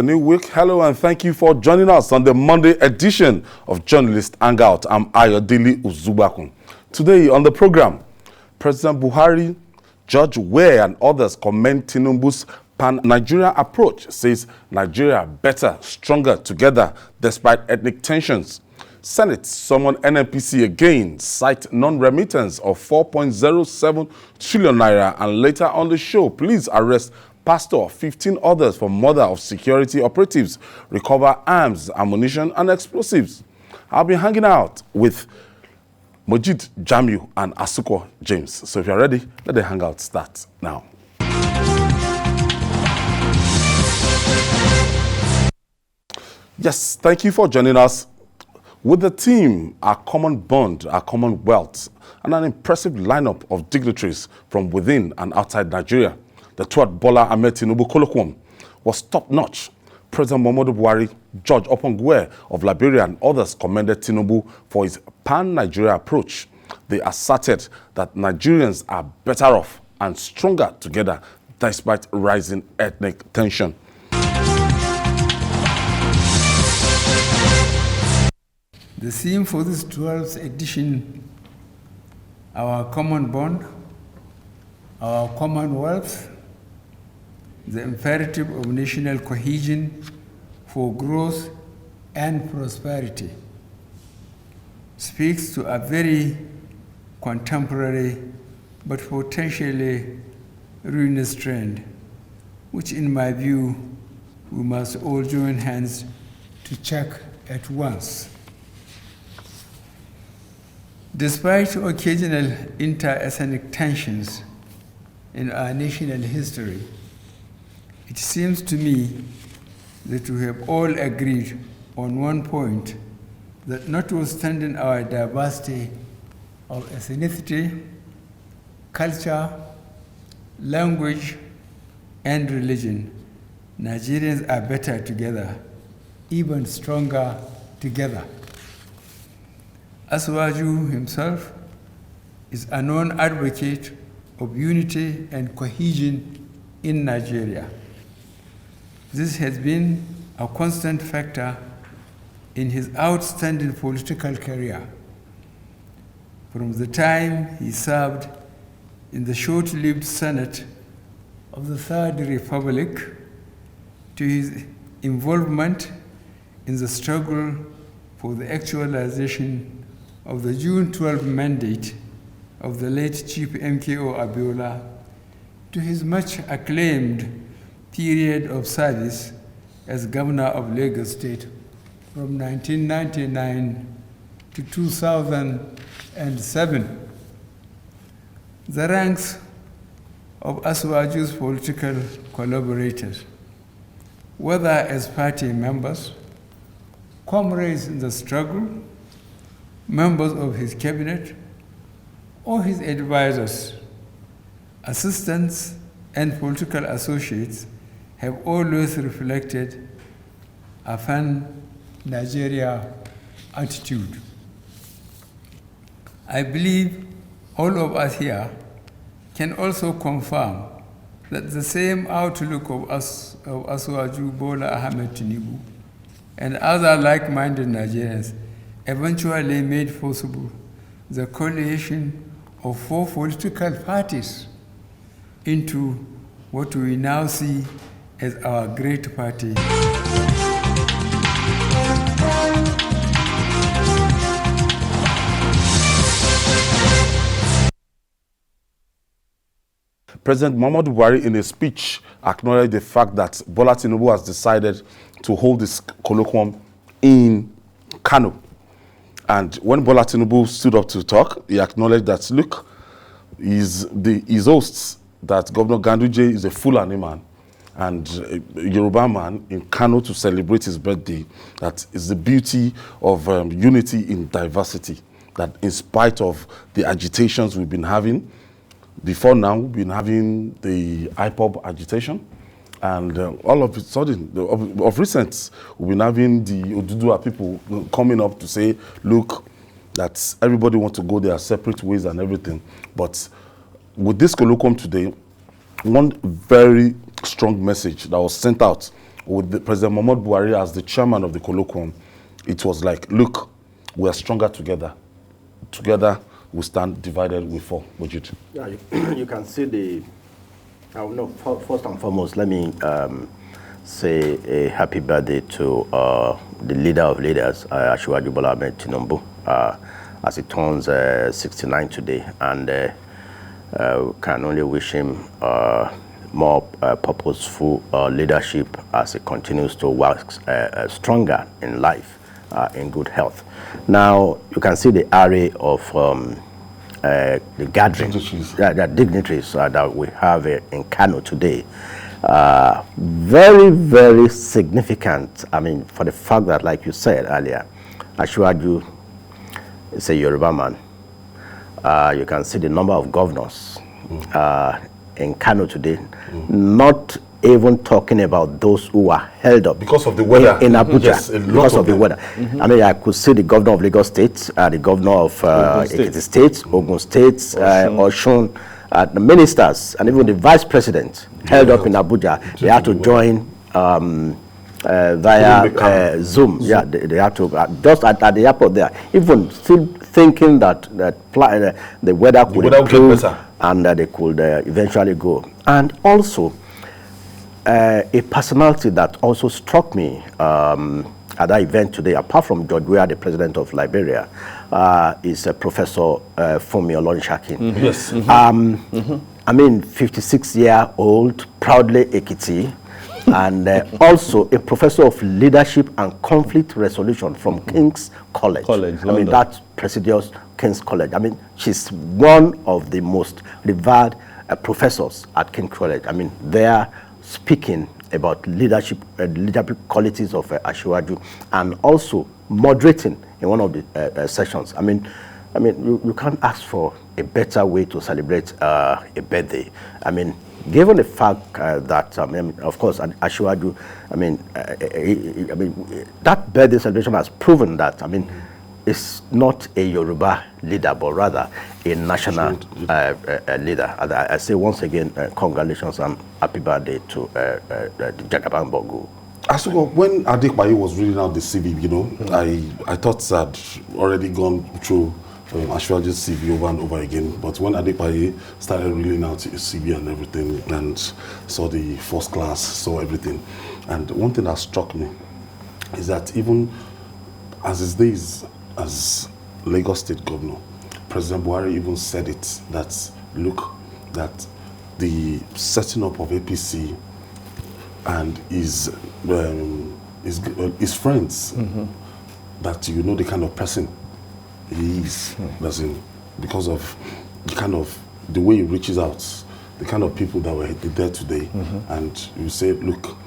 A new week. Hello and thank you for joining us on the Monday edition of Journalist Hangout. I'm Ayodele Uzubakun. Today on the program, President Buhari, Judge Ware and others commend Tinubu's pan-Nigeria approach, says Nigeria better, stronger together despite ethnic tensions. Senate summoned NNPC again, cite non-remittance of 4.07 trillion naira, and later on the show, police arrest pastor, 15 others for murder of security operatives, recover arms, ammunition, and explosives. I'll be hanging out with Mojid Jamiu and Asuko James. So if you're ready, let the hangout start now. Yes, thank you for joining us. With the team, our common bond, our common wealth, and an impressive lineup of dignitaries from within and outside Nigeria, the third Bola Ahmed Tinubu colloquium was top-notch. President Muhammadu Buhari, George Opongwe of Liberia, and others commended Tinubu for his pan-Nigeria approach. They asserted that Nigerians are better off and stronger together despite rising ethnic tension. The theme for this 12th edition, our common bond, our commonwealth, the imperative of national cohesion for growth and prosperity, speaks to a very contemporary but potentially ruinous trend, which in my view, we must all join hands to check at once. Despite occasional inter-ethnic tensions in our national history, it seems to me that we have all agreed on one point, that notwithstanding our diversity of ethnicity, culture, language, and religion, Nigerians are better together, even stronger together. Asiwaju himself is a known advocate of unity and cohesion in Nigeria. This has been a constant factor in his outstanding political career. From the time he served in the short-lived Senate of the Third Republic to his involvement in the struggle for the actualization of the June 12 mandate of the late Chief MKO Abiola, to his much acclaimed period of service as governor of Lagos State from 1999 to 2007. The ranks of Asiwaju's political collaborators, whether as party members, comrades in the struggle, members of his cabinet, or his advisors, assistants, and political associates, have always reflected a pan-Nigeria attitude. I believe all of us here can also confirm that the same outlook of Asiwaju Bola Ahmed Tinubu and other like-minded Nigerians eventually made possible the coalition of 4 political parties into what we now see as our great party. President Muhammadu Buhari, in a speech, acknowledged the fact that Bola Tinubu has decided to hold this colloquium in Kano. And when Bola Tinubu stood up to talk, he acknowledged that, look, his hosts, that Governor Ganduje is a Fulani man and a Yoruba man in Kano to celebrate his birthday. That is the beauty of unity in diversity, that in spite of the agitations we've been having, before now, we've been having the IPOB agitation, and all of a sudden, of recent, we've been having the Oduduwa people coming up to say, look, that everybody wants to go their separate ways and everything. But with this colloquium today, one very strong message that was sent out with President Muhammadu Buhari as the chairman of the colloquium, it was like, look, we are stronger together. Together we stand, divided we fall. Majid. Yeah, you can see the. No, first and foremost, let me say a happy birthday to the leader of leaders, Asiwaju Bola Ahmed Tinubu, as he turns 69 today, and can only wish him more purposeful leadership as he continues to work stronger in life, in good health. Now, you can see the array of the gathering, the dignitaries that we have in Kano today. Very, very significant. I mean, for the fact that, like you said earlier, Asiwaju is a Yoruba man. You can see the number of governors in Kano today, not even talking about those who are held up because of the weather in Abuja. Yes, because of the weather. I mean, I could see the governor of Lagos State, the governor of Ekiti State, Ogun State, Osun, the ministers, and even the vice president held up in Abuja. They had to join via Zoom. Yeah, they had to just at the airport there. Even still thinking that the weather could improve and they could eventually go. And also, a personality that also struck me at that event today, apart from George Weah, the president of Liberia, is Professor Funmi Olorunshakin. Yes. I mean, 56-year-old, proudly Ekiti, and also a professor of leadership and conflict resolution from King's College. I mean, that prestigious King's College. I mean, she's one of the most revered professors at King's College. I mean, they are speaking about leadership qualities of Asiwaju, and also moderating in one of the sessions. I mean, you can't ask for a better way to celebrate a birthday. I mean, given the fact that, of course, Asiwaju, that birthday celebration has proven that, it's not a Yoruba leader, but rather a national leader. I say once again, congratulations and happy birthday to the Jagaban Bogu. When Adebayo was reading out the CV, I thought I'd already gone through Asiwaju's CV over and over again. But when Adebayo started reading out his CV and everything, and saw the first class, saw everything, and one thing that struck me is that even as his days as Lagos State Governor, President Buhari even said it, that look, that the setting up of APC and his friends, that you know the kind of person he is, because of the way he reaches out, the kind of people that were there today, and you say, look,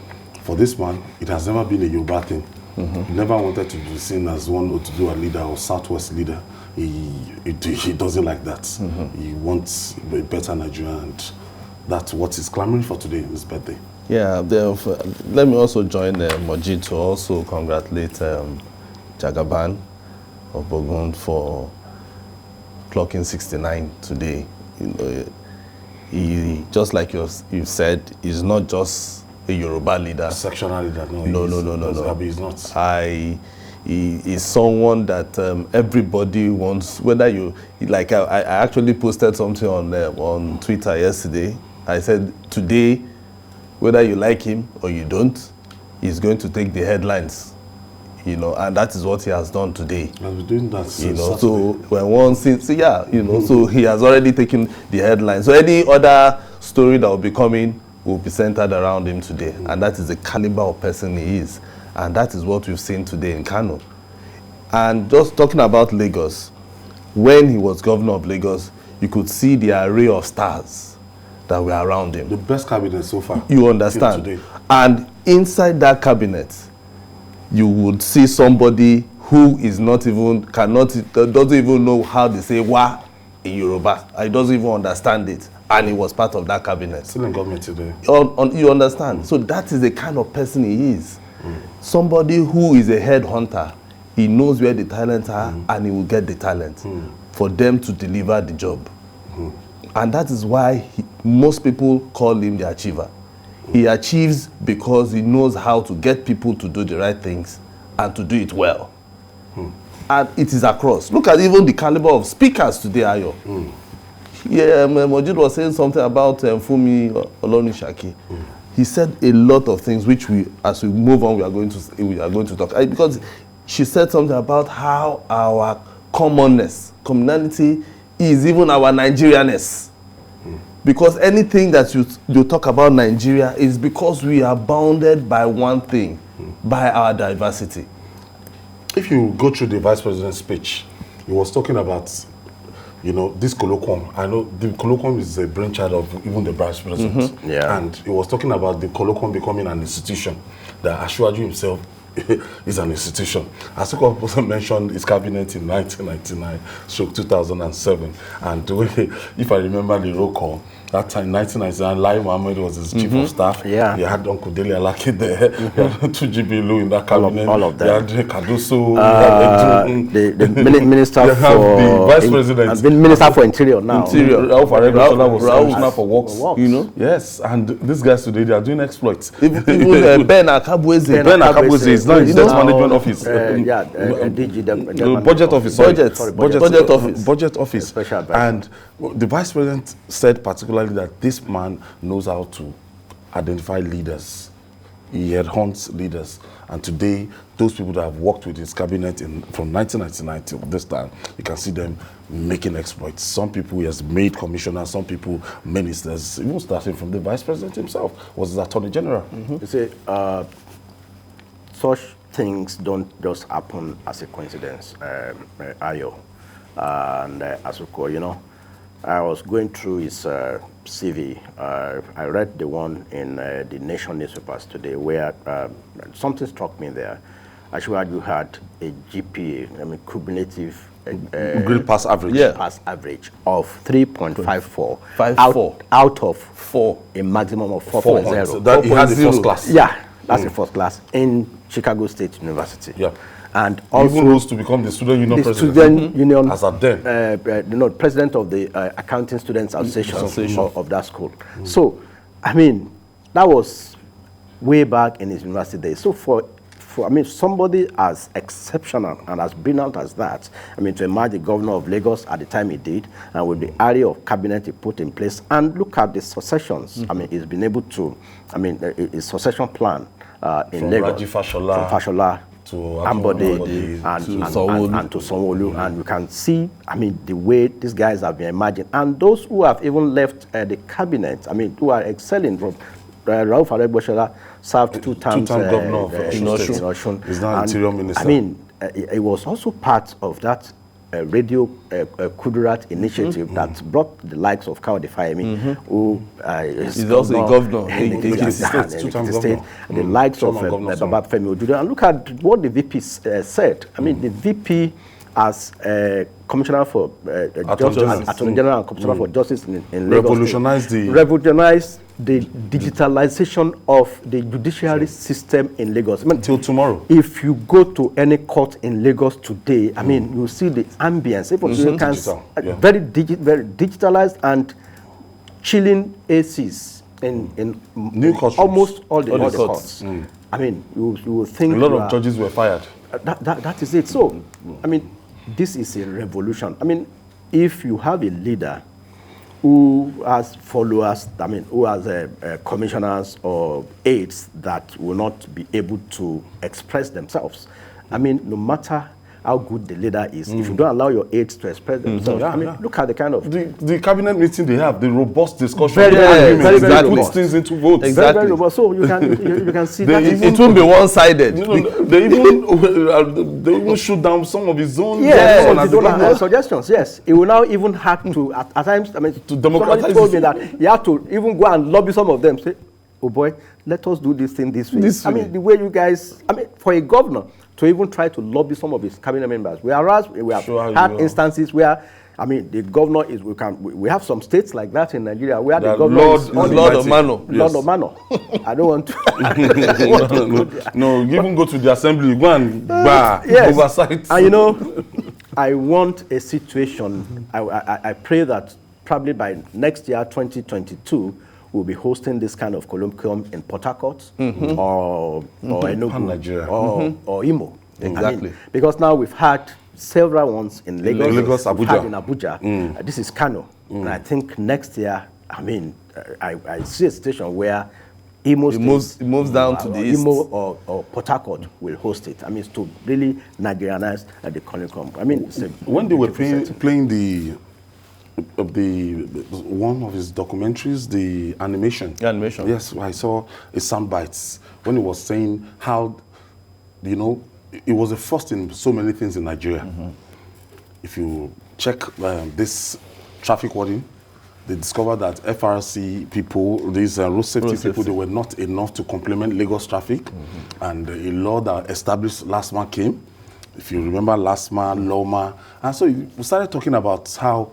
for this man, it has never been a Yoruba thing. He never wanted to be seen as one Otuduwa leader or Southwest leader. He doesn't like that. He wants a better Nigeria, and that's what he's clamoring for today in his birthday. Yeah, let me also join Moji to also congratulate Jagaban of Bogun for clocking 69 today. He, just like you said, is not just a Yoruba leader. Sectional leader, no. He's not. He is someone that everybody wants, whether you, like I actually posted something on Twitter yesterday. I said, today, whether you like him or you don't, he's going to take the headlines, and that is what he has done today. I've been doing that since so when one sees, so he has already taken the headlines. So any other story that will be coming will be centered around him today, and that is the caliber of person he is, and that is what we've seen today in Kano. And just talking about Lagos, when he was governor of Lagos, you could see the array of stars that were around him. The best cabinet so far. You understand? And inside that cabinet, you would see somebody who is doesn't even know how they say wa in Yoruba. He doesn't even understand it. And he was part of that cabinet. Still in government today. You understand? So that is the kind of person he is. Somebody who is a headhunter. He knows where the talents are, and he will get the talent for them to deliver the job. And that is why most people call him the achiever. He achieves because he knows how to get people to do the right things and to do it well. And it is across. Look at even the caliber of speakers today, Ayo. Yeah, Mojid was saying something about Fumi Olonishaki. He said a lot of things which we, as we move on, we are going to talk. Because she said something about how our communality is even our Nigerianness. Because anything that you talk about Nigeria is because we are bounded by one thing, by our diversity. If you go through the vice president's speech, he was talking about, this colloquium. I know the colloquium is a brainchild of even the vice president. Yeah. And he was talking about the colloquium becoming an institution, that Ashwaju himself is an institution. Asuka also mentioned his cabinet in 1999, 2007. And if I remember the roll call, that time, 1999, Lai Mohammed was his chief of staff. Yeah. He had Uncle Dele Alaki there. He had Tujibilu in that cabinet. All of them. He had Kaduso. The minister They have the vice president. Has been minister for interior now. Rauf Aregbesola was commissioner for works. Works. Yes, and these guys today, they are doing exploits. Even Ben Akabweze. Ben Akabweze is now in state management office. Budget office. Budget office. Special advisor. And the vice president said particularly that this man knows how to identify leaders. He headhunts leaders. And today, those people that have worked with his cabinet from 1999 till this time, you can see them making exploits. Some people he has made commissioners, some people ministers, even starting from the vice president himself, was his attorney general. You see, such things don't just happen as a coincidence, Ayo. And Asuko, I was going through his CV. I read the one in the Nation newspapers today where something struck me there. Ashwaju had a GPA, cumulative Grade pass average. pass average of 3.54 out of 4, a maximum of 4.0. So that he had the first class. Yeah, that's the first class in Chicago State University. Yeah. And He also even rose to become the student union the president. student union, as at then. president of the Accounting Students Association of that school. So, that was way back in his university days. So somebody as exceptional and as brilliant as that, to emerge the governor of Lagos at the time he did, and with the area of cabinet he put in place, and look at the successions. He's been able to, his succession plan in From Lagos. Raji Fashola From Fashola to Ambode Ambode and to Sanwo-Olu, and you can see, the way these guys have been emerging, and those who have even left the cabinet, who are excelling from Rauf Aregbesola served two terms governor of Osun. He's now interior minister. It was also part of that Radio Kudurat initiative that brought the likes of Kawade Fayemi, who is also a governor in Ekiti State, the likes of Baba Femi Ojude. And look at what the VP said. The VP as Commissioner for Attorney General and Commissioner for Justice in Lagos revolutionized the digitalization of the judiciary system in Lagos. Till tomorrow. If you go to any court in Lagos today, you see the ambience. You can very digitalized and chilling ACs in new courtrooms. Almost all the courts. You will think a lot of judges were fired. That is it. So, this is a revolution. If you have a leader who has followers, who has commissioners or aides that will not be able to express themselves, no matter how good the leader is, if you don't allow your aides to express themselves, look at the kind of... The cabinet meeting they have, the robust discussion. Very puts things into votes. Exactly. Very robust. So you can see that it won't be one-sided. They even shoot down some of his own suggestions. Yes, it will now even have to at times. To democratize. Somebody told me that you have to even go and lobby some of them. Say, oh boy, let us do this thing this way. The way you guys. For a governor to even try to lobby some of his cabinet members. We have had instances where, the governor is, we have some states like that in Nigeria where the governor is Lord of Mano. Lord of Mano. I don't want to. No, even go to the assembly, go and oversight. And I want a situation, I pray that probably by next year, 2022, will be hosting this kind of colloquium in Port Harcourt or Enugu Nigeria. or Imo. Exactly. Because now we've had several ones in Lagos, we've Abuja. had in Abuja. This is Kano. And I think next year, I mean, I see a situation where Imo It moves down to the east. Imo or Port Harcourt will host it. I mean, it's to really Nigerianize the colloquium. I mean, it's a When they were beautiful setting. playing the one of his documentaries, the animation. The animation. Yes, I saw a soundbites when he was saying how, you know, it was the first in so many things in Nigeria. If you check this traffic warning, they discovered that FRC people, these road safety people, they were not enough to complement Lagos traffic. And a law that established last man came. If you remember last man, Loma. And so we started talking about how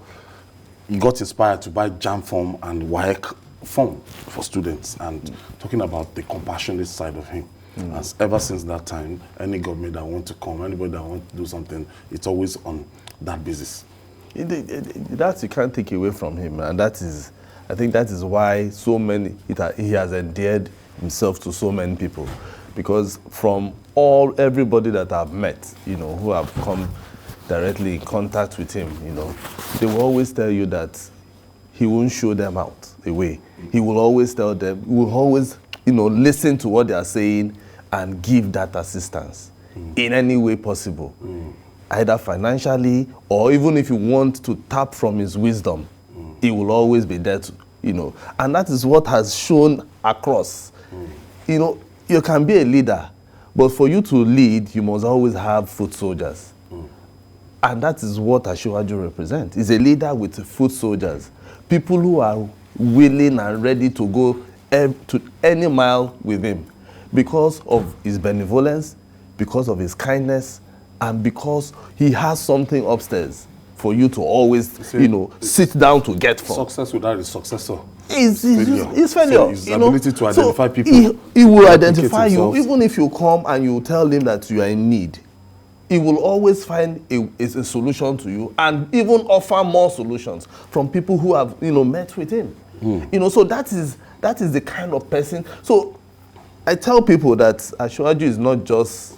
he got inspired to buy JAM form and WAEC form for students and talking about the compassionate side of him. And ever since that time, any government that wants to come, anybody that wants to do something, it's always on that basis. That you can't take away from him, and that is, I think that is why so many, he has endeared himself to so many people, because from everybody that I've met, you know, who have come directly in contact with him, you know, they will always tell you that he won't show them out away. He will always tell them, he will always, you know, listen to what they are saying and give that assistance in any way possible. Either financially or even if you want to tap from his wisdom, he will always be there to, you know. And that is what has shown across. You know, you can be a leader, but for you to lead, you must always have foot soldiers. And that is what Asiwaju represents. He's a leader with foot soldiers. People who are willing and ready to go to any mile with him because of his benevolence, because of his kindness, and because he has something upstairs for you to always, you know, sit down to get from. Success without his successor. His failure. So his ability to identify people. He will identify you, even if you come and you tell him that you are in need. He will always find a solution to you and even offer more solutions from people who have, you know, met with him. You know, so that is the kind of person. So I tell people that Asiwaju is not just,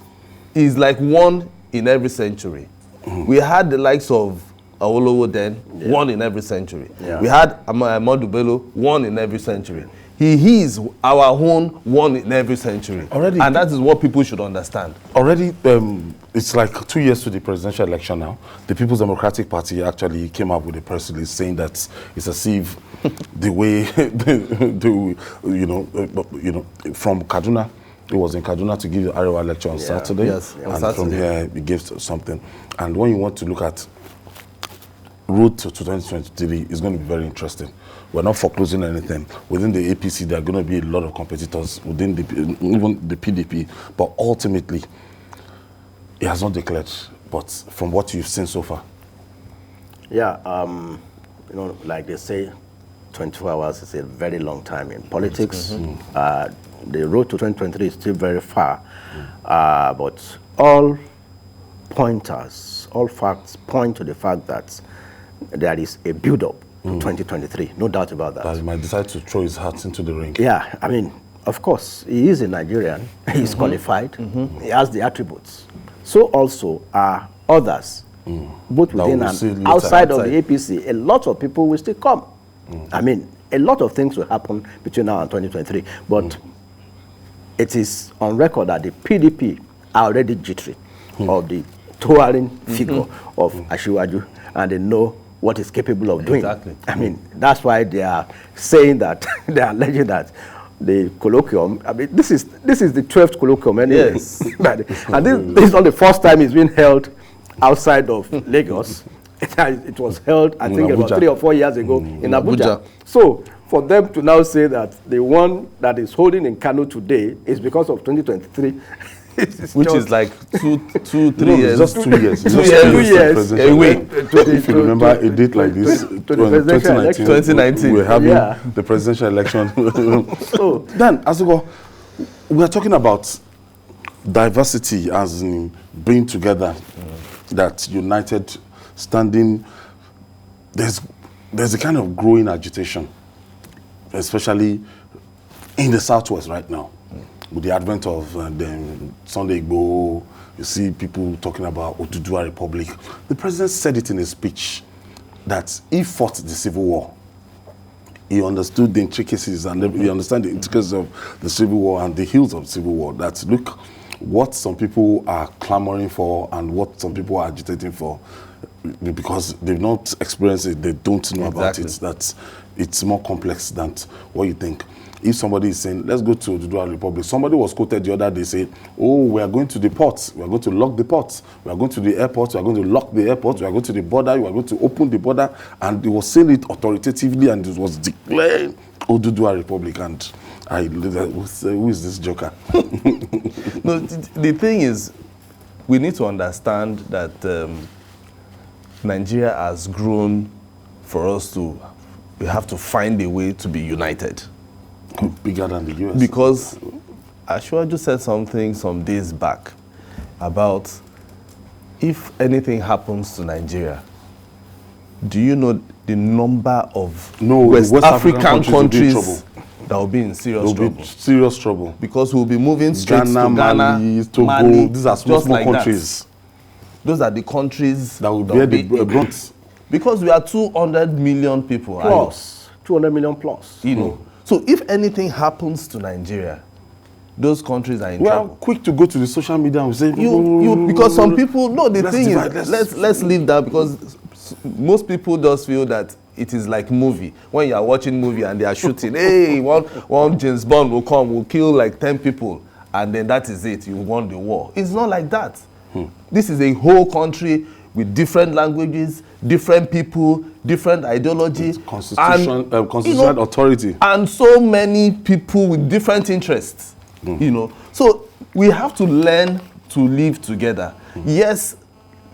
he's like one in every century. We had the likes of Awolowo then, one in every century. We had Ahmadu Bello, one in every century. He is our own one in every century. Already, and that is what people should understand. Already, it's like 2 years to the presidential election now. The People's Democratic Party actually came up with a press release saying that it's as if the way, from Kaduna, it was in Kaduna to give the Arewa lecture on Saturday. Yes, on and Saturday. from here, we gave something. And when you want to look at road to 2023, it's going to be very interesting. We're not foreclosing anything. Within the APC, there are going to be a lot of competitors within even the PDP. But ultimately, it has not declared. But from what you've seen so far. Yeah, you know, like they say, 24 hours is a very long time in politics. The road to 2023 is still very far. But all pointers, all facts point to the fact that there is a build-up to 2023, no doubt about that. That he might decide to throw his hat into the ring. Yeah, I mean, of course, he is a Nigerian, he's qualified, he has the attributes. So also are others, both within and outside of the APC. A lot of people will still come. I mean, a lot of things will happen between now and 2023, but it is on record that the PDP are already jittery of the towering figure of Asiwaju, and they know what he's capable of doing. Exactly. I mean, that's why they are saying that, they are alleging that the colloquium, I mean, this is the 12th colloquium anyway. Yes. And this is not the first time it's been held outside of Lagos. It was held, I think, about 3 or 4 years ago in Abuja. So for them to now say that the one that is holding in Kano today is because of 2023, which is like 2-3 years. Just 2 years. 2 years away. If you remember a date like this, 2019, we were having the presidential election. So then, as we go, we are talking about diversity as in being together, that united, standing. There's a kind of growing agitation especially in the Southwest right now. With the advent of Sunday Igboho, you see people talking about Oduduwa Republic. The president said it in a speech that he fought the Civil War. He understood the intricacies and he understand the intricacies of the Civil War and the hills of the Civil War. That look, what some people are clamoring for and what some people are agitating for, because they've not experienced it, they don't know about it. That it's more complex than what you think. If somebody is saying, let's go to Oduduwa Republic, somebody was quoted the other day saying, oh, we are going to the ports, we are going to lock the ports, we are going to the airport, we are going to lock the airport, we are going to the border, we are going to open the border, and he was saying it authoritatively and it was declaring Oduduwa Republic, and who is this joker? No, the thing is, we need to understand that Nigeria has grown for us to, we have to find a way to be united. Bigger than the US. Because Ashwaju said something some days back about if anything happens to Nigeria, do you know the number of West African countries that will be in serious trouble? Serious trouble. Because we'll be moving straight to Ghana, Mali, Togo. Mali, these are small like countries. That. Those are the countries that will bear the brunt. Because we are 200 million people. Plus. 200 million plus. You know. So if anything happens to Nigeria, those countries are in trouble. We are quick to go to the social media and say, because some people, no, the thing is, let's leave that, because most people just feel that it is like movie. When you are watching movie and they are shooting, hey, one James Bond will come, will kill like 10 people, and then that is it, you won the war. It's not like that. This is a whole country with different languages, different people, different ideology, constitutional authority, and so many people with different interests. You know, so we have to learn to live together. Yes,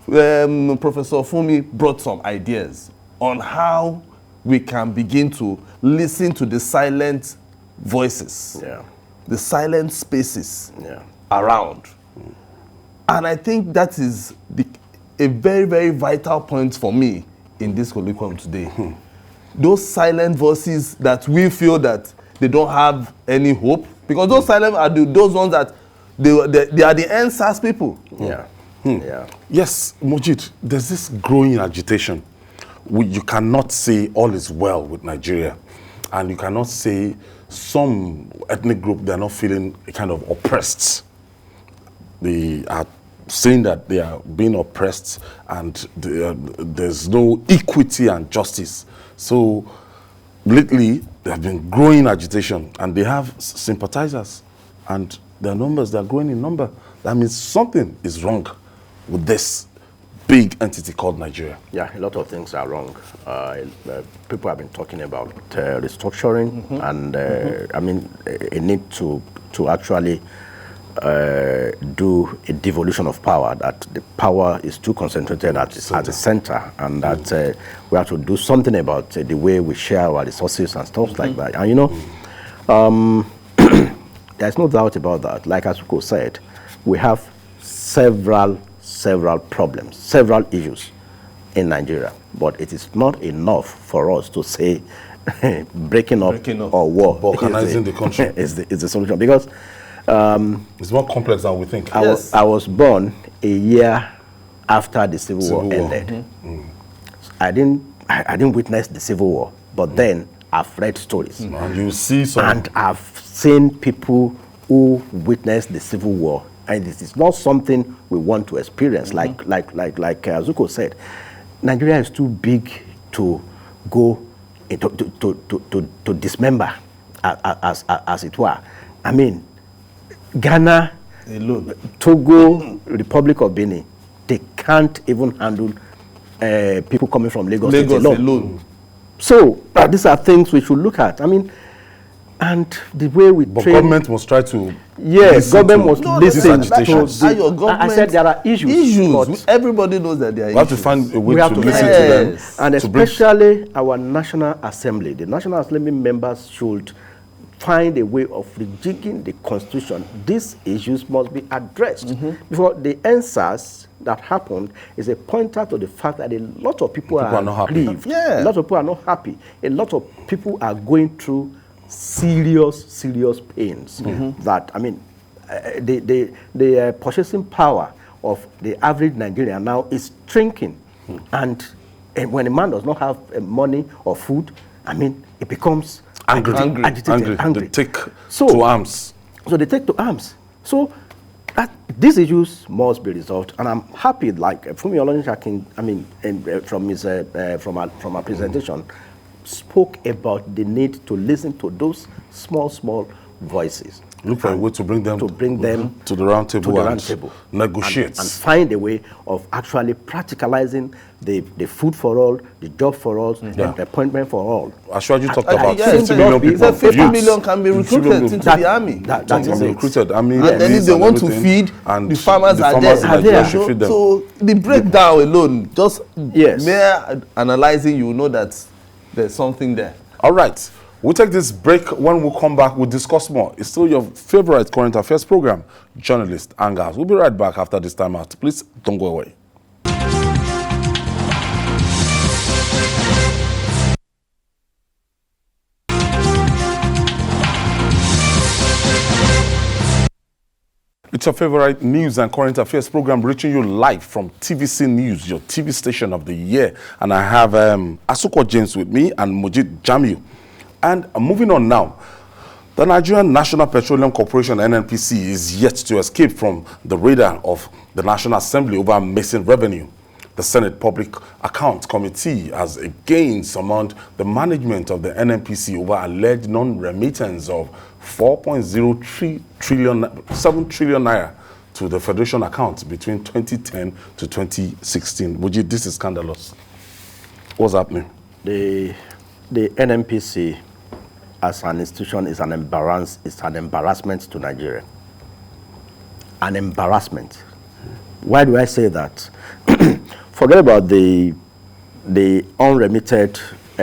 Professor Fumi brought some ideas on how we can begin to listen to the silent voices, the silent spaces around. And I think that is a very, very vital point for me in this colloquium today. Those silent voices that we feel that they don't have any hope, because those silent are those ones that they are the NSAS people. Yes, Mojid, there's this growing agitation. You cannot say all is well with Nigeria, and you cannot say some ethnic group, they're not feeling kind of oppressed. They are saying that they are being oppressed and there's no equity and justice. So lately, there have been growing agitation and they have sympathizers, and their numbers, they're growing in number. That means something is wrong with this big entity called Nigeria. Yeah, a lot of things are wrong. People have been talking about restructuring and I mean, a need to actually do a devolution of power, that the power is too concentrated at the center, and that we have to do something about the way we share our resources and stuff like that. And you know, there's no doubt about that. Like Asuko said, we have several problems, several issues in Nigeria, but it is not enough for us to say breaking up or war balkanizing the country is the solution, because it's more complex than we think. I was born a year after the Civil War ended. I didn't witness the Civil War, but then I've read stories. And you see some, and I've seen people who witnessed the Civil War, and it is not something we want to experience. Like Azuko said, Nigeria is too big to go into to dismember, as it were. I mean, Ghana, Togo, Republic of Benin, they can't even handle people coming from Lagos alone. So these are things we should look at. I mean, and the way we train, government must try to. Yes, government must listen to. I said there are issues. Everybody knows that there are issues. We have to find a way to listen to them. And especially our National Assembly. The National Assembly members should find a way of rejigging the Constitution. These issues must be addressed. Before the answers that happened is a pointer to the fact that a lot of people are not grieved. happy. A lot of people are not happy. A lot of people are going through serious pains. That, I mean, the purchasing power of the average Nigerian now is shrinking. And when a man does not have money or food, I mean, it becomes agitated, angry. They take to arms. So they take to arms. So these issues must be resolved, and I'm happy. Like Fumi Olonisakin, I mean, from his from our presentation, spoke about the need to listen to those small voices. Look for a way to bring them to the round table and negotiate and find a way of actually practicalizing the food for all, the job for all, the appointment for all. Ashwaji talked about 50 million people. 50 million can be recruited into the army. That can be recruited. I mean, and then if they want to feed, the farmers are there. So the breakdown alone, just mere analyzing, you know that there's something there. All right. We'll take this break. When we come back, we'll discuss more. It's still your favorite current affairs program, Journalist Angers. We'll be right back after this time out. Please don't go away. It's your favorite news and current affairs program reaching you live from TVC News, your TV station of the year. And I have Asuko James with me and Mojid Jamiu. And moving on now, the Nigerian National Petroleum Corporation, NNPC, is yet to escape from the radar of the National Assembly over missing revenue. The Senate Public Accounts Committee has again summoned the management of the NNPC over alleged non-remittance of 4.03 trillion, 7 trillion naira to the Federation account between 2010 to 2016. Mujib, this is scandalous. What's happening? The NNPC as an institution is an embarrassment to Nigeria. An embarrassment. Why do I say that? Forget about the unremitted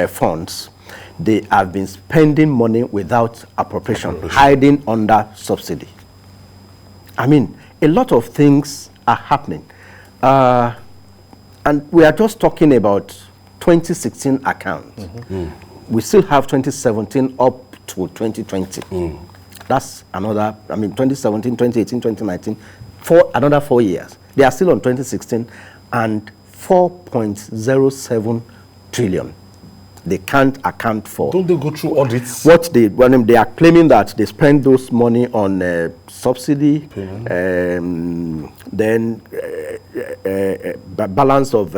funds. They have been spending money without appropriation, hiding under subsidy. I mean, a lot of things are happening. And we are just talking about 2016 accounts. We still have 2017 up to 2020. That's another, I mean, 2017, 2018, 2019, another 4 years. They are still on 2016 and 4.07 trillion. They can't account for. Don't they go through audits? When they are claiming that they spend those money on subsidy, then balance of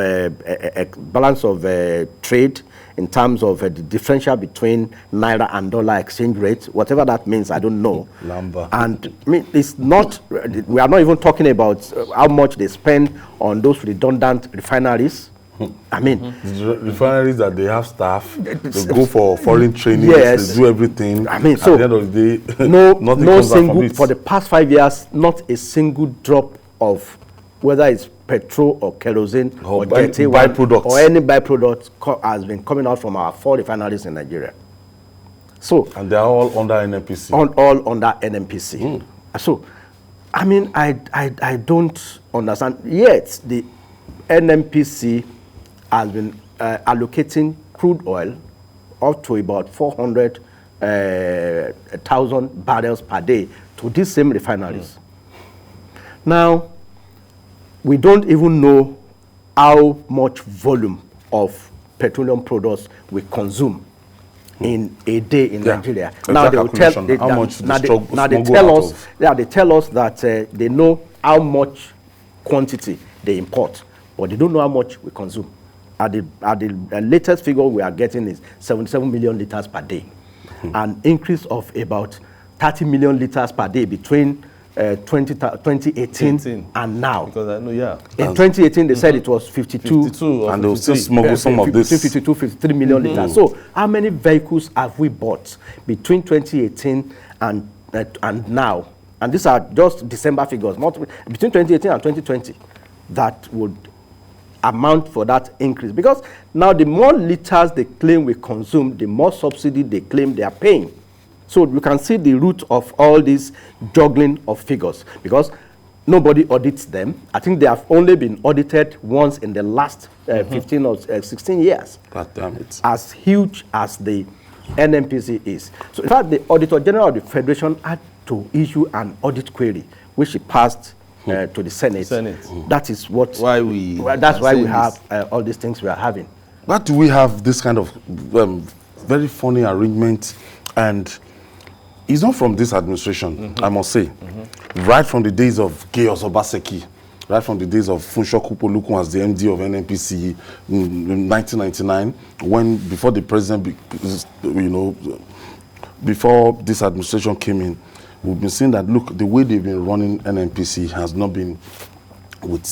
trade in terms of the differential between naira and dollar exchange rate, whatever that means, I don't know. Number. And I mean, it's not. We are not even talking about how much they spend on those redundant refineries. I mean, the refineries that they have staff, they go for foreign training, yes, they do everything. I mean, at so the end of the day, no single, for the past 5 years, not a single drop of whether it's petrol or kerosene or byproducts or any byproduct has been coming out from our 4 refineries in Nigeria. So, and they are all under NNPC. All under NNPC. So, I mean, I don't understand. Yet the NNPC has been allocating crude oil up to about 400,000 barrels per day to these same refineries. Now, we don't even know how much volume of petroleum products we consume in a day in Nigeria. Now they will tell they tell us that they know how much quantity they import, but they don't know how much we consume. At the latest figure we are getting is 77 million liters per day, an increase of about 30 million liters per day between 2018 and now. Because I know, in 2018 they said it was 52 and they will still smuggle some of this. 52, 53 million liters. So how many vehicles have we bought between 2018 and now? And these are just December figures, not between 2018 and 2020, that would amount for that increase. Because now the more liters they claim we consume, the more subsidy they claim they are paying. So you can see the root of all this juggling of figures, because nobody audits them. I think they have only been audited once in the last 15 or 16 years. God damn it. As huge as the NNPC is. So in fact, the Auditor General of the Federation had to issue an audit query, which he passed to the Senate. That is what that's why we have all these things we are having. Why do we have this kind of very funny arrangement? And it's not from this administration, I must say. Right from the days of Chaos Obaseki, right from the days of Funsho Kupolukun as the MD of NNPC in 1999, when before the president, before this administration came in, we've been seeing that, look, the way they've been running NNPC has not been with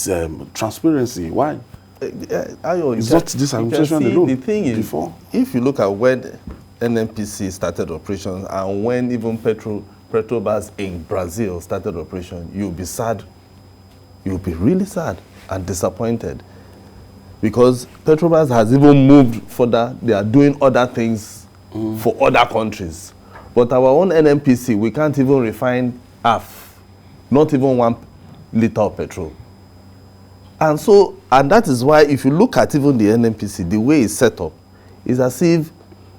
transparency. Why? It's not this administration alone. The thing is, before. If you look at when NNPC started operations and when even Petrobras in Brazil started operation, you'll be sad. You'll be really sad and disappointed, because Petrobras has even moved further. They are doing other things for other countries. But our own NNPC, we can't even refine half, not even 1 liter of petrol. And that is why if you look at even the NNPC, the way it's set up, is as if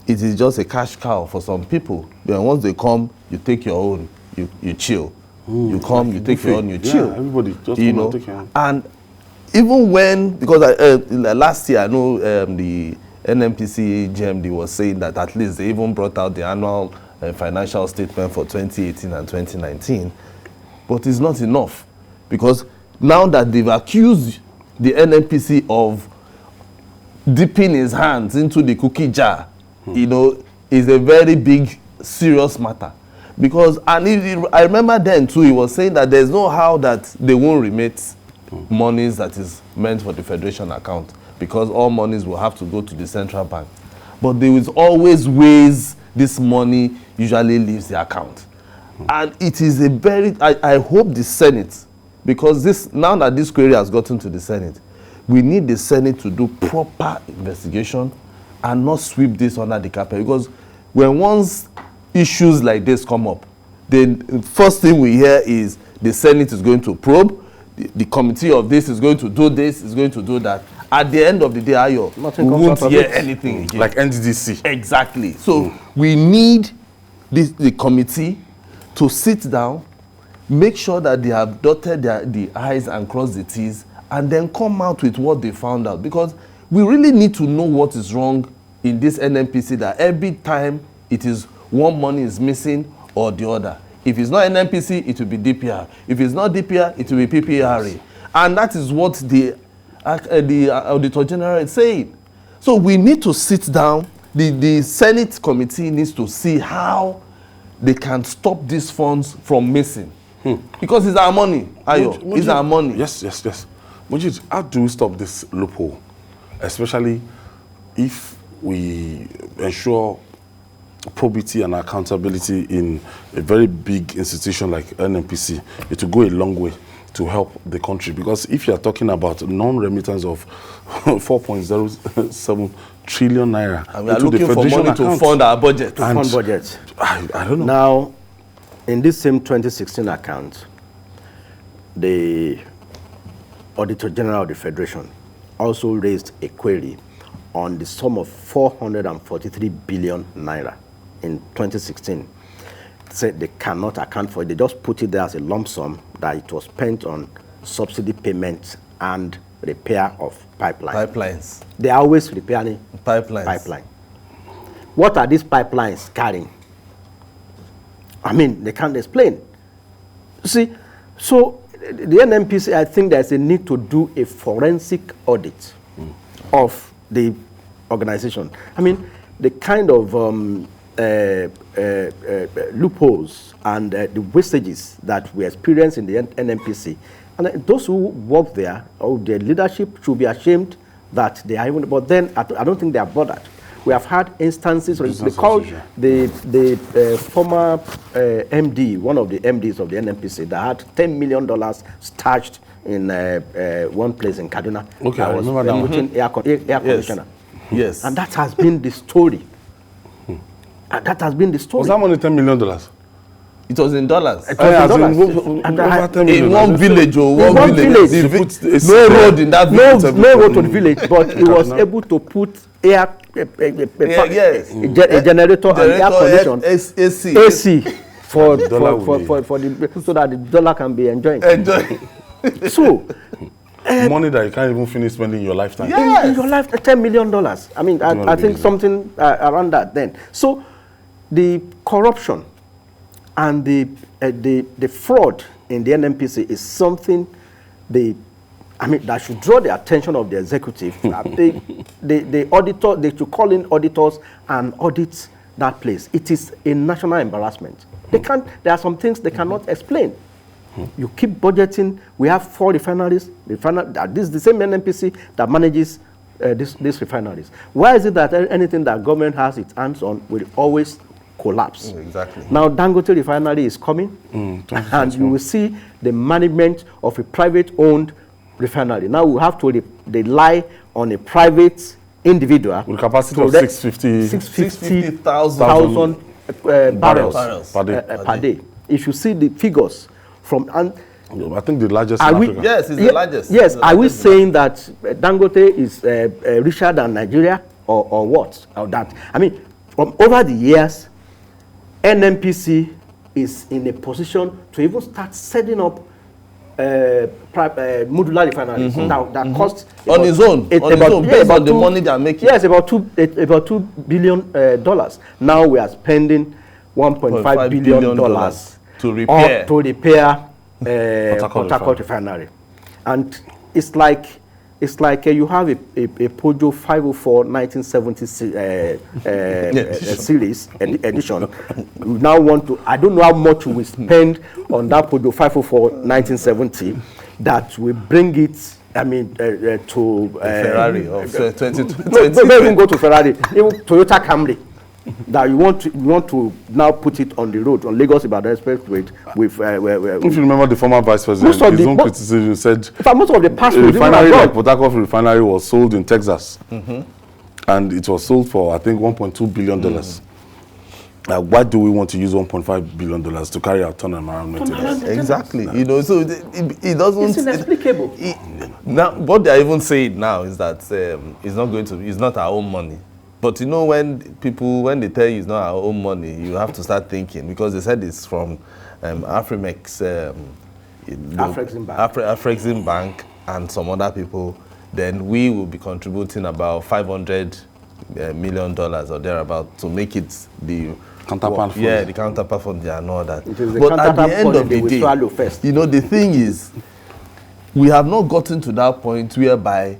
it is just a cash cow for some people. Then once they come, you take your own, you chill. You come, you take your own, you chill. Everybody just want to take your own. And even when, because last year I know the NNPC GMD was saying that at least they even brought out the annual financial statement for 2018 and 2019, but it's not enough, because now that they've accused the NNPC of dipping his hands into the cookie jar, is a very big, serious matter. Because, I remember then too, he was saying that there's no how that they won't remit monies that is meant for the Federation account, because all monies will have to go to the central bank. But there is always ways this money usually leaves the account. And it is a very, I hope the Senate, because now that this query has gotten to the Senate, we need the Senate to do proper investigation and not sweep this under the carpet. Because when once issues like this come up, then the first thing we hear is the Senate is going to probe, the committee of this is going to do this, is going to do that. At the end of the day, Ayo, we won't hear anything again. Like NDDC. Exactly. So we need the committee to sit down, make sure that they have dotted the I's and crossed the T's, and then come out with what they found out. Because we really need to know what is wrong in this NNPC, that every time it is one money is missing or the other. If it's not NNPC, it will be DPR. If it's not DPR, it will be PPRA. And that is what the Auditor General is saying. So we need to sit down. The Senate committee needs to see how they can stop these funds from missing. Because it's our money, Ayo. It's our money. Yes. Mujid, how do we stop this loophole? Especially if we ensure probity and accountability in a very big institution like NNPC. It will go a long way to help the country. Because if you are talking about non-remittance of 4.07 trillion naira, and we are looking for money to fund our budget. To fund budget. I don't know. Now, in this same 2016 account, the Auditor General of the Federation also raised a query on the sum of 443 billion naira in 2016. Said they cannot account for it. They just put it there as a lump sum that it was spent on subsidy payments and repair of pipelines. They are always repairing pipeline. What are these pipelines carrying? I mean, they can't explain. See, so the NNPC, I think there's a need to do a forensic audit of the organization. I mean, the kind of loopholes and the wastages that we experience in the NNPC, and those who work there, or their leadership, should be ashamed that they are even. But then I don't think they are bothered. We have had instances. They called the former MD, one of the MDs of the NNPC, that had $10 million stashed in one place in Kaduna. Okay, I remember that. Air conditioner. Yes. And that has been the story. And that has been the story. Was that money $10 million? It was in dollars. It was in dollars. In one village or one village. No road in that village. No road to the village, but he was able to put air, a generator and air condition, AC for the so that the dollar can be enjoying. So. Money that you can't even finish spending in your lifetime. In your life, $10 million. I mean, I think something around that then. So, the corruption and the fraud in the NNPC is something that should draw the attention of the executive. The auditor, they should call in auditors and audit that place. It is a national embarrassment. There are some things they cannot explain. You keep budgeting. We have 4 refineries. This is the same NNPC that manages these refineries. Why is it that anything that government has its hands on will always collapse? Exactly. Now Dangote refinery is coming, and you will see the management of a private-owned refinery. Now we have to rely on a private individual with capacity of 650,000 barrels per day. If you see the figures. I think the largest in Africa. Yes, it's the largest. Yes, are we saying that Dangote is richer than Nigeria or what? Or that? I mean, from over the years, NNPC is in a position to even start setting up modular refineries that cost on his own, based on the money they are making. Yes, about $2 billion. Now we are spending $1.5 billion to repair Port Harcourt refinery, and it's like you have a Peugeot 504 1970 series edition. You now want to. I don't know how much we spend on that Peugeot 504 1970 that will bring it. I mean, to Ferrari of 2020. Don't even go to Ferrari. Even Toyota Camry. That you want to now put it on the road on Lagos Ibadan Expressway with. If you remember the former vice president, his own criticism said most of the past refinery like Port Harcourt refinery was sold in Texas, and it was sold for I think $1.2 billion. Why do we want to use $1.5 billion to carry out turnaround maintenance? Exactly. You know, so it doesn't. It's inexplicable. Now, what they are even saying now is that it's not our own money. But you know, when they tell you it's not our own money, you have to start thinking, because they said it's from Afrimex, Afrexim Bank, and some other people. Then we will be contributing about $500 million or thereabout to make it the counterpart fund. Yeah, the counterpart fund and all that. But at the end of the day, you know, the thing is, we have not gotten to that point whereby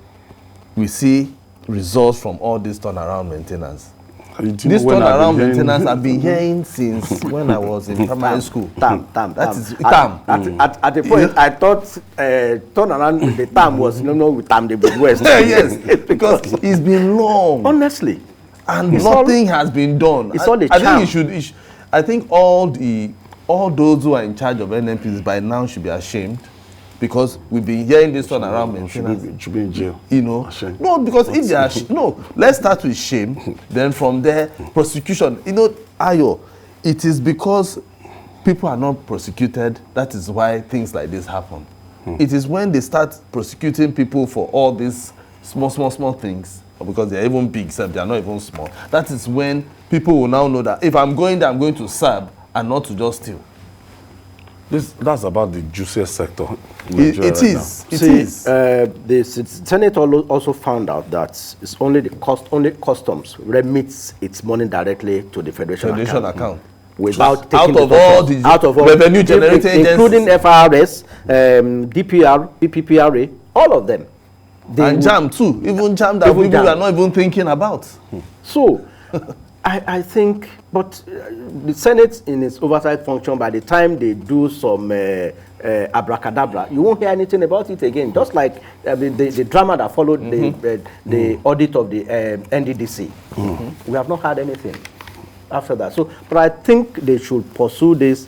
we see results from all this turnaround maintenance. This turnaround maintenance I've been hearing since when I was in primary school. At the point, I thought turnaround the term was with time the West. Yes, because it's been long. Honestly. And nothing has been done. It's all the charm. I think all those who are in charge of NNPs by now should be ashamed. Because we've been hearing this turnaround maintenance. Should be in jail. You know, no, because if they are let's start with shame. Then from there, prosecution. You know, Ayo, it is because people are not prosecuted. That is why things like this happen. It is when they start prosecuting people for all these small things, because they are even big, except they are not even small. That is when people will now know that if I'm going there, I'm going to serve and not to just steal. That's about the juiciest sector. It is. The Senate also found out that it's only customs remits its money directly to the federation account. Without taking out of all revenue generating agencies, including FRS, DPR, PPPRA, all of them. And JAM too, even JAM that people are not even thinking about. So, I think, but the Senate in its oversight function, by the time they do some abracadabra, you won't hear anything about it again. Just like the drama that followed the audit of the NDDC. We have not heard anything after that. So, but I think they should pursue this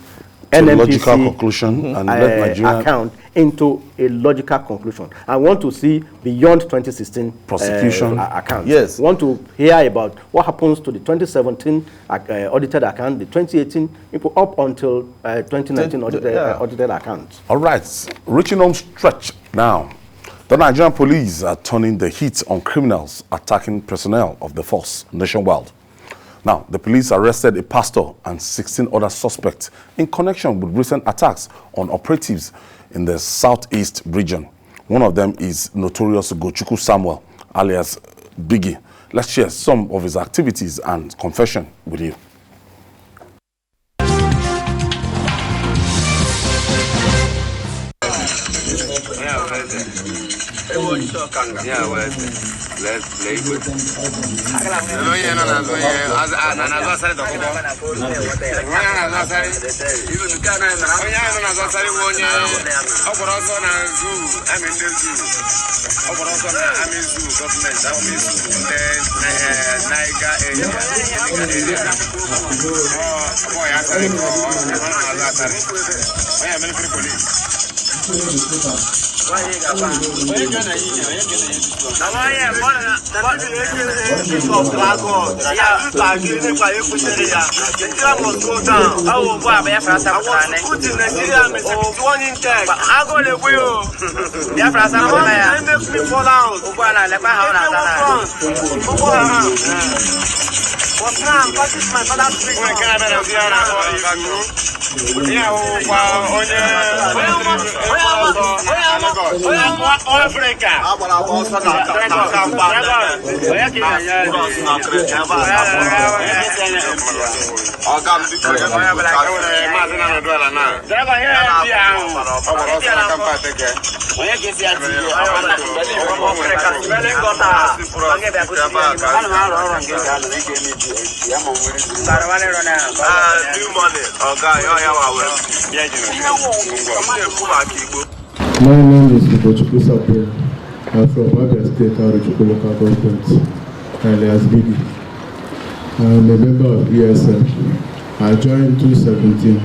NNPC logical conclusion and let Nigeria account into a logical conclusion. I want to see beyond 2016 prosecution account. Yes. I want to hear about what happens to the 2017 audited account, the 2018 up until 2019 audited account. All right, reaching home stretch now. The Nigerian police are turning the heat on criminals attacking personnel of the force nationwide. Now, the police arrested a pastor and 16 other suspects in connection with recent attacks on operatives in the southeast region. One of them is notorious Gochuku Samuel, alias Biggie. Let's share some of his activities and confession with you. My name is Gochuku Samuel. I'm from Abia State, Arochukwu local government, alias Biggie. I'm a member of ESM. I joined 2017.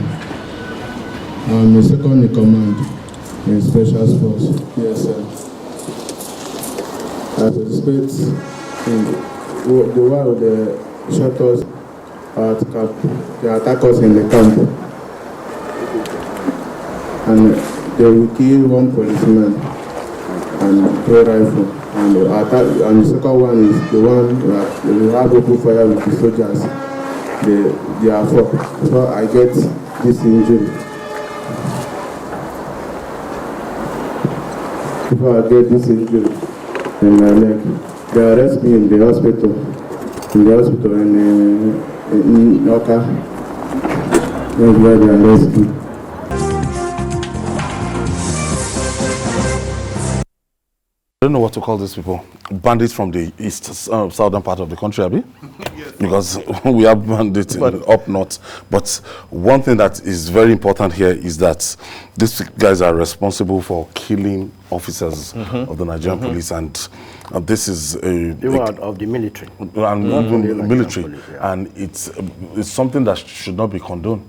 I'm a second in command in Special Force, ESM. I participate in the war with the shutters at camp. They attack us in the camp. And they will kill one policeman and 3 rifle. And the second one is the one that they will have open fire with the soldiers. They are 4. So I get this injury. Before I get this injury in my leg, they arrest me in the hospital. In Oka. That's where they arrest me. I don't know what to call these people. Bandits from the east, southern part of the country, Abi? Yes. Because we have bandits up north. But one thing that is very important here is that these guys are responsible for killing officers of the Nigerian police, and this is of the military. And military. Police, yeah. And it's something that should not be condoned.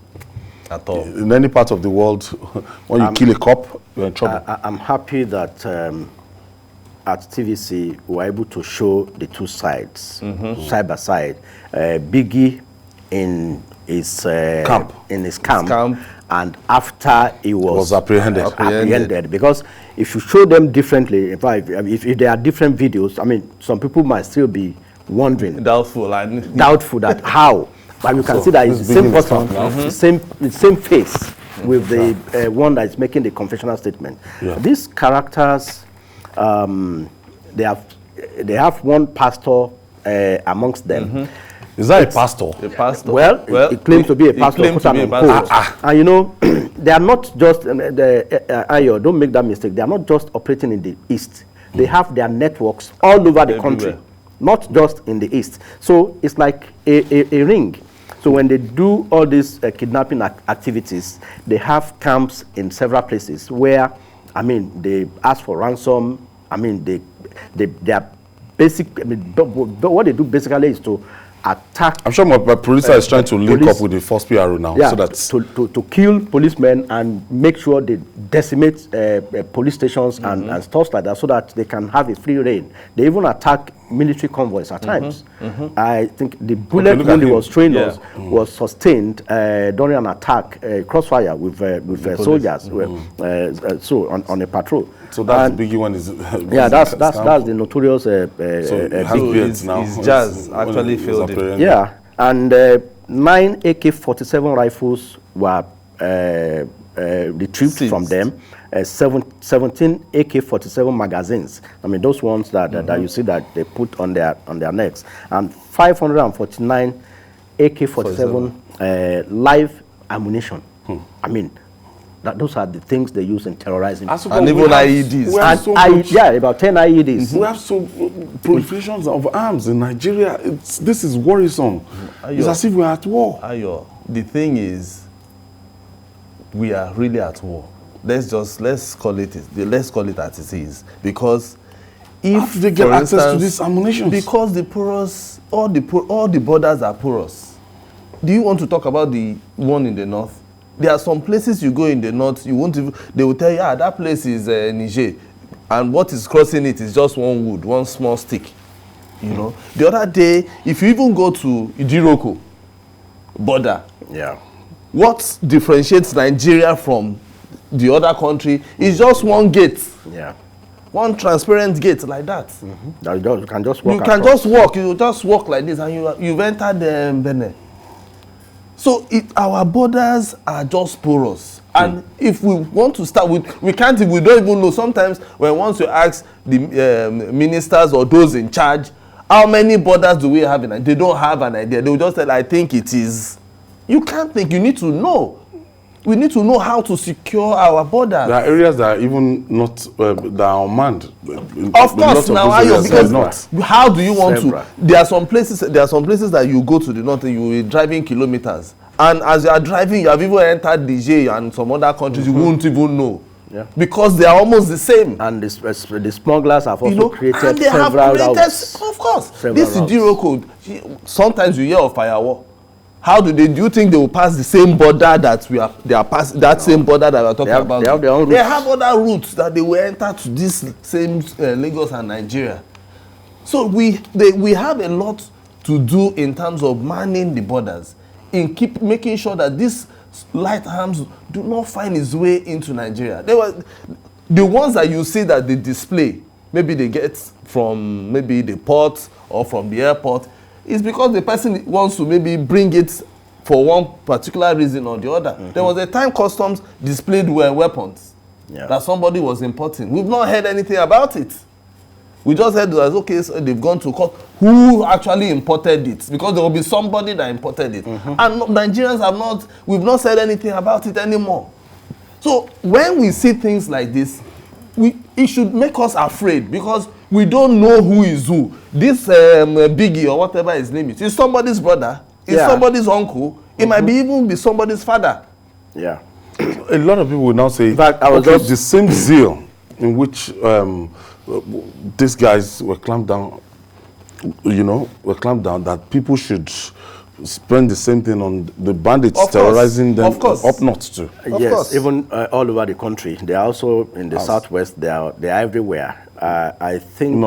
At all. In any part of the world, when you kill a cop, you're in trouble. I'm happy that at TVC we were able to show the two sides, side by side. Biggie in his camp, and after he was apprehended. Because if you show them differently, if there are different videos, I mean, some people might still be wondering, doubtful that how. But you can see that it's the same person, the same face with the one that is making the confessional statement. Yeah. These characters. They have one pastor amongst them. Is that a pastor? A pastor. Well, he claims to be a pastor. And you know, they are not just Ayo, don't make that mistake. They are not just operating in the east. They have their networks all over the country, not just in the east. So it's like a ring. So when they do all these kidnapping activities, they have camps in several places where, I mean, they ask for ransom. I mean, they are basic. I mean, what they do basically is to attack. I'm sure my producer is trying to link up with the first PRO now, yeah, so that to kill policemen and make sure they decimate police stations and stuff like that, so that they can have a free reign. They even attack military convoys at times. I think the bullet wound he was trained was sustained during an attack, crossfire with soldiers, so on a patrol. So that's the biggie one. That's the notorious. His jazz actually failed him. Yeah, and 9 AK-47 rifles were retrieved from them. 17 AK-47 magazines. I mean, those ones that you see that they put on their necks, and 549 AK-47 live ammunition. I mean, those are the things they use in terrorizing. And even IEDs. About 10 IEDs. We have so proliferations of arms in Nigeria. This is worrisome. It's as if we're at war. The thing is, we are really at war. Let's call it as it is, because if they get access to this ammunition, because the porous, all the borders are porous. Do you want to talk about the one in the north? There are some places you go in the north, you won't even, they will tell you, that place is Niger, and what is crossing it is just one wood, one small stick. You know, the other day, if you even go to Idiroko border, what differentiates Nigeria from the other country is just one gate. One transparent gate like that. You can just walk. You just walk like this, and you've entered Benin. So our borders are just porous. And if we want to start with, we don't even know. Sometimes when once you ask the ministers or those in charge, how many borders do we have in Nigeria? They don't have an idea. They will just say, I think it is. You can't think. You need to know. We need to know how to secure our borders. There are areas that are even not that are unmanned. Of course, now because how do you want to? There are some places that you go to the north and you are driving kilometers, and as you are driving, you have even entered Niger and some other countries you won't even know. Because they are almost the same. And the smugglers have also created several routes. Of course, this is zero code. Sometimes you hear of firewall. How do you think they will pass the same border that same border that we are talking about? They have their own routes. They have other routes that they will enter to this same Lagos and Nigeria. So we have a lot to do in terms of manning the borders, in making sure that these light arms do not find its way into Nigeria. They were the ones that you see that they display. Maybe they get from the port or from the airport. It's because the person wants to maybe bring it for one particular reason or the other. There was a time customs displayed weapons that somebody was importing. We've not heard anything about it. We just heard that, okay, so they've gone to court. Who actually imported it? Because there will be somebody that imported it. And Nigerians we've not said anything about it anymore. So when we see things like this, it should make us afraid, because we don't know who is who. This Biggie or whatever his name is somebody's brother, it's somebody's uncle, it might even be somebody's father. A lot of people will now say, in fact, the same zeal in which these guys were clamped down, that people should spend the same thing on the bandits terrorizing them up north too. Yes, even all over the country. They are also in the southwest. They are everywhere. I think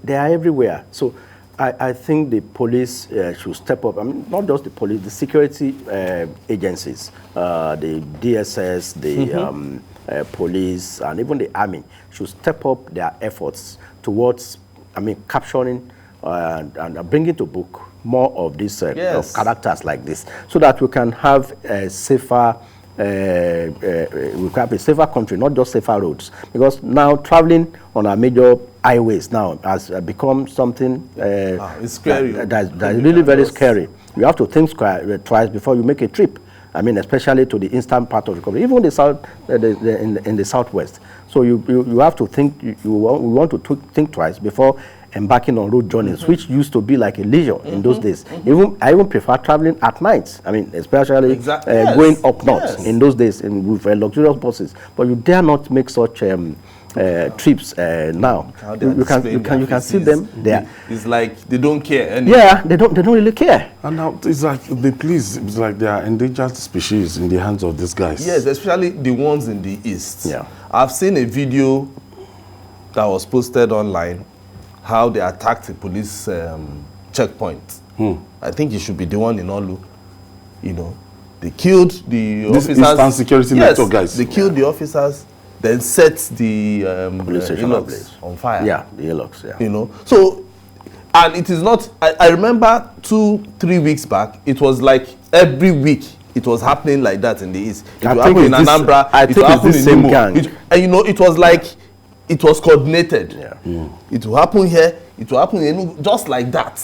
they are everywhere. So I think the police should step up. I mean, not just the police, the security agencies, the DSS, the police, and even the army should step up their efforts towards, capturing and bringing to book more of these characters like this, so that we can have a safer, country, not just safer roads. Because now traveling on our major highways now has become something it's scary. That's really very scary. You have to think twice before you make a trip. Especially to the eastern part of the country, even the south, in the southwest. So you have to think. We want to think twice before embarking on road journeys, which used to be like a leisure in those days. I even prefer traveling at night. Especially going up north in those days with luxurious buses. But you dare not make such trips now. You can see them there. It's like they don't care anymore. Yeah, they don't really care. And now it's like it's like they are endangered species in the hands of these guys. Yes, especially the ones in the east. Yeah, I've seen a video that was posted online how they attacked a police checkpoint. I think he should be the one in Olu. You know, they killed the officers. Instant security network guys. They killed the officers, then set the police station on fire. Yeah, the Hilux, yeah. You know, so, and it is not, I remember 2-3 weeks back, it was like every week it was happening like that in the East. It I will think happen in it's this- Anambra, I it think will it's happen this in same Imo. gang. And you know, it was like, it was coordinated. Yeah. It will happen here, it will happen in Enugu, just like that.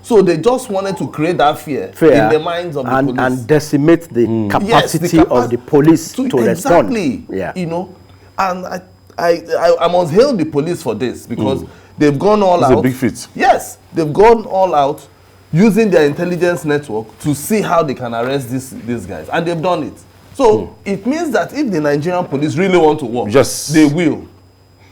So they just wanted to create that fear in the minds of the police. And decimate the capacity of the police to respond. Exactly. Yeah. You know, and I must hail the police for this because they've gone all out. It's a big feat. Yes, they've gone all out using their intelligence network to see how they can arrest these guys, and they've done it. So it means that if the Nigerian police really want to work, Yes. they will.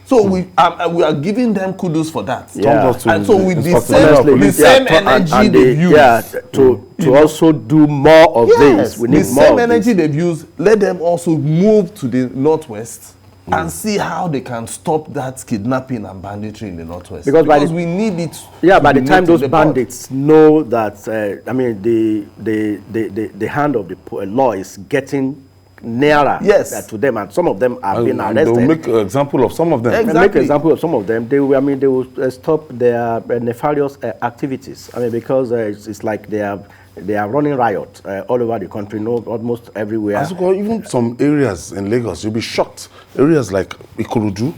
So we are giving them kudos for that. Yeah. And so with the Honestly, same yeah, energy they've used. Yeah, to also do more of this. We need the more same of energy this. they've used, let them also move to the northwest and see how they can stop that kidnapping and banditry in the northwest. Because we need it. Yeah, to by be the time nipped in those the bud. bandits know that, I mean, the hand of the law is getting nearer to them, and some of them are being arrested. They'll make an example of some of them. Exactly. Make an example of some of them. They will stop their nefarious activities. I mean, because it's like they are running riot all over the country, almost everywhere. As well, even some areas in Lagos, you'll be shocked. Areas like Ikorodu,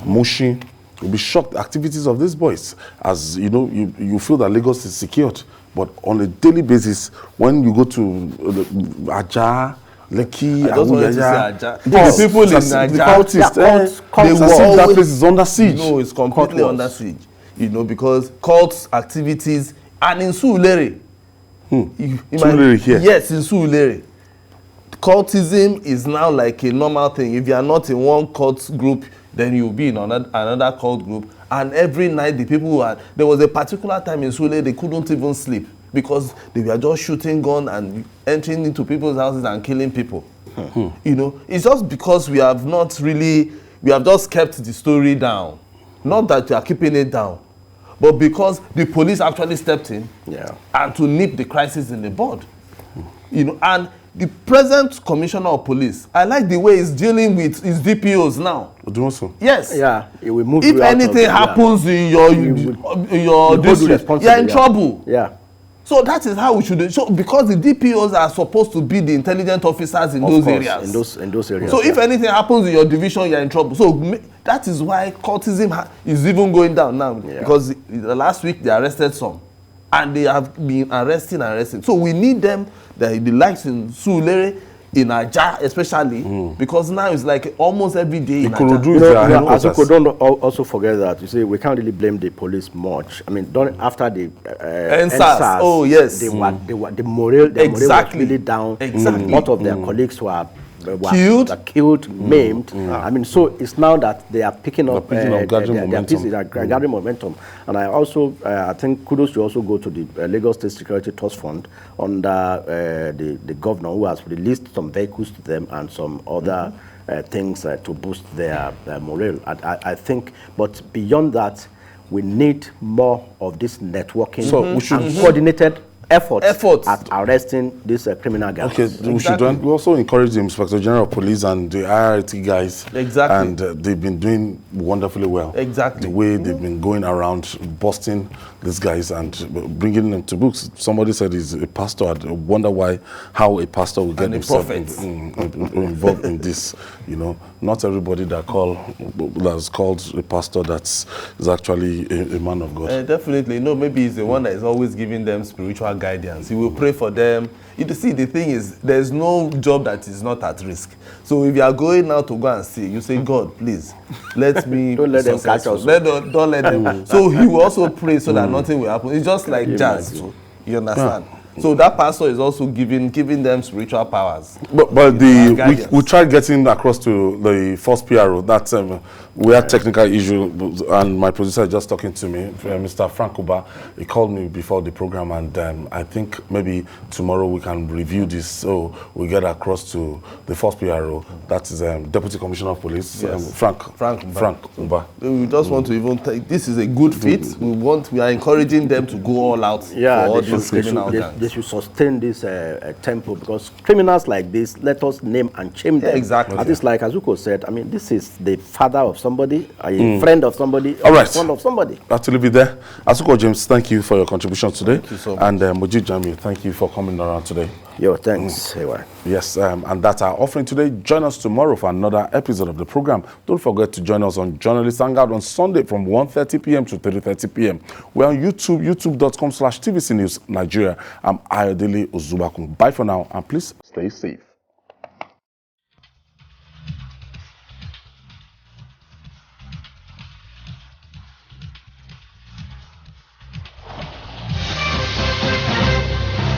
Mushin, you'll be shocked. Activities of these boys, as you know, you feel that Lagos is secured, but on a daily basis, when you go to Aja, Lekki, I just wanted to say Awuyaya, Aja. The people in the Aja, cultists, they that always- place is under siege. No, it's completely under siege. You know, because cult activities, and in Surulere, Surulere here. Yes, in Surulere. Cultism is now like a normal thing. If you are not in one cult group, then you'll be in another cult group. And every night, the people who there was a particular time in Surulere, they couldn't even sleep because they were just shooting gun and entering into people's houses and killing people. You know, it's just because we have just kept the story down. Not that we are keeping it down, but because the police actually stepped in and to nip the crisis in the bud. You know, and the present commissioner of police, I like the way he's dealing with his DPOs now. Do also. Yes. Yeah, it will move. If anything happens in your district, you're in trouble. Yeah. So that is how we should do it. So because the DPOs are supposed to be the intelligent officers in those areas. In those areas. So if anything happens in your division, you're in trouble. So that is why cultism is even going down now. Because last week they arrested some. And they have been arresting. So we need them, the likes in Surulere, in Aja especially, because now it's like almost every day in Aja. Don't also forget that, you see, we can't really blame the police much. I mean, after the NSAS, oh yes, the morale was really down. Exactly. A lot of their colleagues were killed, maimed. I mean, so it's now that they are picking up gathering momentum. And I also, I think kudos should also go to the Lagos State Security Trust Fund under the governor, who has released some vehicles to them and some other things to boost their morale. I think, but beyond that, we need more of this networking and coordinated efforts at arresting these criminal gangs. Okay, we also encourage the Inspector General of Police and the IRT guys. Exactly. And they've been doing wonderfully well. Exactly. The way they've been going around busting these guys and bringing them to books. Somebody said he's a pastor. I wonder how a pastor will get himself involved in this. You know, not everybody that's called a pastor is actually a man of God. Definitely. No, maybe he's the one that is always giving them spiritual guidance. He will pray for them. You see, the thing is, there's no job that is not at risk. So if you are going now to go and see, you say, God, please, let me don't let them catch us. Don't let them. So he will also pray so that nothing will happen. It's just like jazz too. You understand? So that pastor is also giving them spiritual powers. But we tried getting across to the first PRO. That we had technical issue, and my producer just talking to me, Mr. Frank Uba. He called me before the program, and I think maybe tomorrow we can review this, so we get across to the first PRO. That is Deputy Commissioner of Police, Yes. Frank Uba. We just want to even take, this is a good fit. We are encouraging them to go all out for all these criminal gangs. They should sustain this tempo, because criminals like this, let us name and shame them. Exactly. At least, like Azuko said, I mean, this is the father of somebody, a friend of somebody, All right. son of somebody. Have to leave it there. Asuko James, thank you for your contribution today. Thank you so much. And Mujib Jami, thank you for coming around today. Yo, thanks. Hey, Yes, and that's our offering today. Join us tomorrow for another episode of the program. Don't forget to join us on Journalist Hangout on Sunday from 1:30 p.m. to 3:30 p.m. We're on YouTube, youtube.com/TVC News Nigeria. I'm Ayodele Ozubakun. Bye for now, and please stay safe.